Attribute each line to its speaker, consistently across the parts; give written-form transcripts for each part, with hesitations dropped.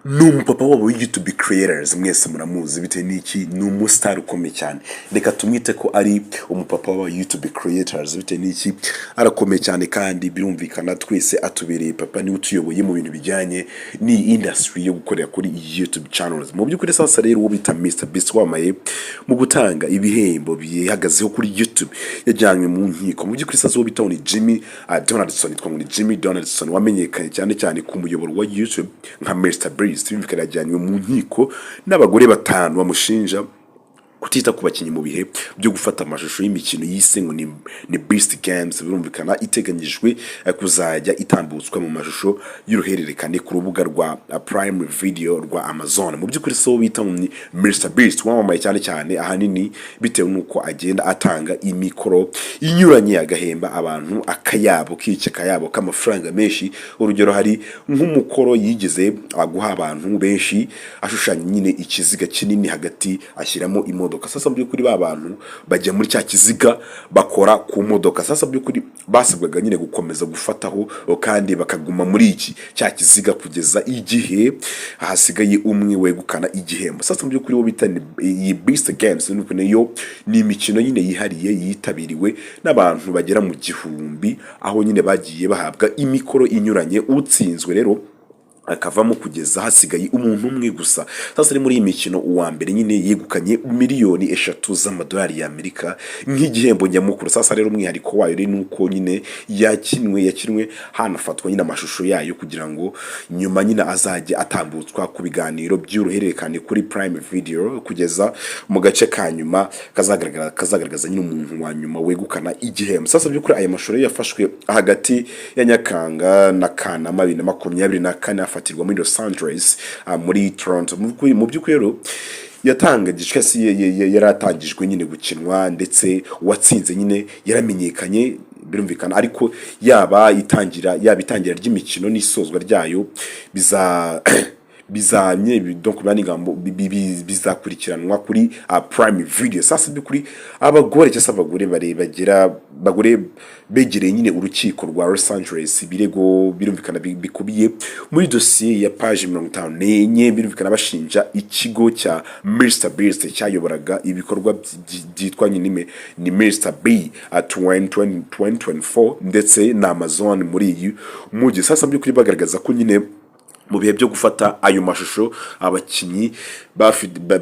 Speaker 1: N'umupapa wabo YouTube creators mwese muramuzi bitewe n'iki ni umustar ukomeye cyane. Reka tumwite ko ari umupapa wa YouTube creators bitewe n'iki arakomeye cyane kandi birumvikana twese atubereye papa ni utuyoboye mu bintu bijyanye ni industry yo gukorera kuri YouTube channels. Mu by'ukuri sasa rero uwo bita Mr.Beast wamaye mu gutanga ibihembo bihagazeho kuri YouTube yajyanywe mu nkiko. Mu by'ukuri sasa uwo bita ni Donaldson, twamwe ni Jimmy Donaldson wamenyekanye cyane ku muyoboro wa YouTube nka Mr.Beast bimvikana yajyanywe mu nkiko n'abagore batanu bamushinja kutita ku bakinyi mu bihe byo gufata amashusho y'imikino yise ngo ni Beast Games. Birumvikana iteganyijwe kuzajya itambutswa mu mashusho y'uruhererekane ku rubuga rwa Prime Video rwa Amazon. Mu by'ukuri so bita ni Mr.Beast wamamaye cyane ahanini bitewe nuko agenda atanga imikoro inyuranye agahemba abantu akayabo kayabo k'amafaranga menshi. Urugero hari nk'umukoro yigeze aguha abantu benshi ashushanya nyine ikiziga kinini hagati ashyiramo imodoka. Sasa by'ukuri babantu bajya muri cya kiziga bakora ku modoka. Sasa by'ukuri basabwaga nyine gukomeza gufataho kandi bakaguma muri iki cya kiziga kugeza igihe hasigaye umwe wegukana igihembo. Sasa by'ukuri wo bita iyi Beast Games niyo ni imikino nyine yihariye yitabiriwe n'abantu bagera mu gihumbi aho nyine bagiye bahabwa imikoro inyuranye. Utsinzwe rero akavamo kugeza hasigaye umuntu umwe gusa. Sasa ari muri iyi mikino uwa mbere nyine yegukanye miliyoni 3 z'amadolari y'Amerika nk'igihembo nyamukuru. Sasa rero umwihariko wayo rero nuko nyine yakinwe hanafatwa nyine amashusho yayo kugira ngo nyuma nyine azajye atambutswa ku biganiro by'uruhererekane kuri Prime Video kugeza mu gace ka nyuma kazagaragaza nyine umuntu wa nyuma wegukana igihembo. Sasa by'ukuri aya mashusho yafashwe hagati ya Nyakanga na Kanama 2024 afatirwa muri Los Angeles muri Toronto. Mu by'ukuri rero yatangajwe yaratangijwe nyine gukinwa ndetse watsinze nyine yaramenyekanye birumvikana. Ariko yaba itangira ry'imikino n'isozwa ryayo bizanye donc banigambo bizakurikiranwa kuri Prime Video. Sasa by'ukuri abagore bagore begereye nyine urukiko rwa Los Angeles birego birumvikana bikubiye muri dossier ya page 54 birumvikana bashinja ikigo cya Mr.Beast cyayoboraga ibikorwa byitwa nyine ni Mr.B 2024 ndetse na Amazon muri iyi mujyi. Sasa by'ukuri bagaragaza ko nyine mu bihe byo gufata ayo mashusho abakinyi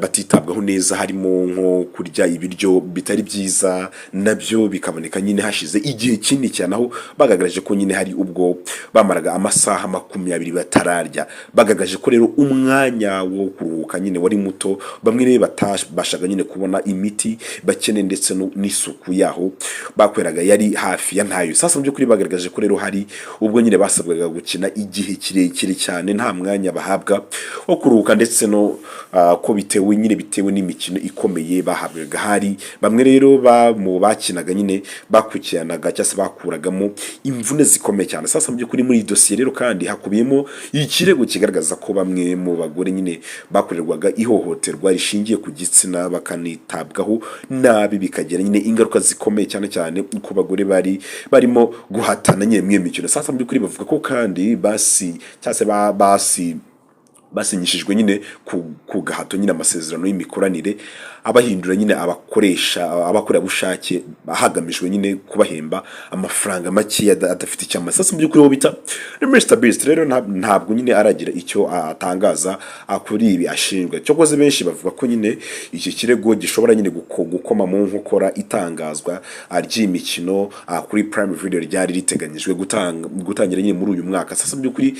Speaker 1: batitabwaho neza, harimo nko kurya ibiryo bitari byiza nabyo bikaboneka nyine hashize igihe kinini cyane, aho bagaragaje ko nyine hari ubwo bamaraga amasaha 20 batararya. Bagaragaje ko rero umwanya wo kuruhuka nyine wari muto, bamwe rero batabashaga nyine kubona imiti bakene ndetse n'isuku yaho bakweraga yari hafi ya ntayo. Sasa mu by'ukuri bagaragaje ko rero hari ubwo nyine basabwaga gukina igihe kirekire cyane nta mwanya bahabwa wo kuruhuka ndetse no ko bitewe n'imikino ikomeye bahabwaga. Hari bamwe rero mu bakinaga nyine bakurikiranaga cyase bakuragamo imvune zikomeye cyane. Sasa mu by'ukuri muri dossier rero kandi hakubiyemo ikirego kigaragaza ko bamwe mu bagore nyine bakorerwaga ihohoterwa rishingiye ku gitsina bakanitabwaho nabi, bikagera nyine ingaruka zikomeye cyane ku bagore barimo guhatana nyine mu mikino. Sasa mu by'ukuri bavuga ko kandi basinyishijwe nyine ku gahato nyine amasezerano y'imikoranire abahindura nyine abakorerabushake hagamijwe nyine kubahemba amafaranga make adafite icyama. Sasa mu by'ukuri bita Mr.Beast rero ntabwo nyine aragira icyo atangaza kuri ibi ashinjwa. Cyokoze benshi bavuga ko nyine iki kirego gishobora nyine gukoma mu nkokora itangazwa ry'imikino kuri Prime Video ryari riteganyijwe gutangira nyine muri uyu mwaka. Sasa mu by'ukuri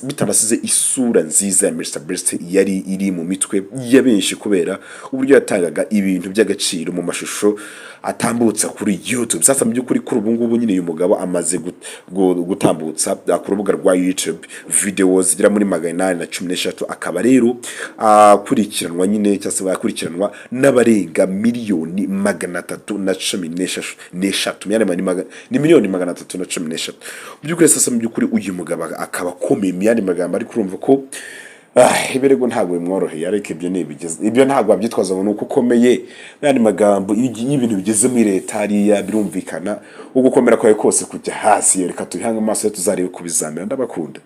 Speaker 1: bitanasize isura nziza ya Mr.Beast yari iri mu mitwe ya benshi kubera uburyo yatangaga ibintu by'agaciro mu mashusho atambutsa kuri YouTube. Sasa mu by'ukuri kuri ubu ngubu nyine uyu mugabo amaze gutambutsa ku rubuga rwa YouTube videos zigera muri 813, akaba rero akurikiranwa nyine cyase bakurikiranwa n'abarenga miliyoni 316 ni miliyoni 316. Mu by'ukuri sasa mu by'ukuri uyu mugabo akaba komeye myandi magambo, ari kurumva ko ibirego ntabwo bimworoheye, ariko ibyo ntabwo abyitwaza ngo nuko ukomeye. Myandi magambo y'ibintu bigeze muri leta hariya birumvikana ugukomera kwawe kose kujya hasi. Reka tuhanga amaso tuzarebe kubizamira. Ndabakunda.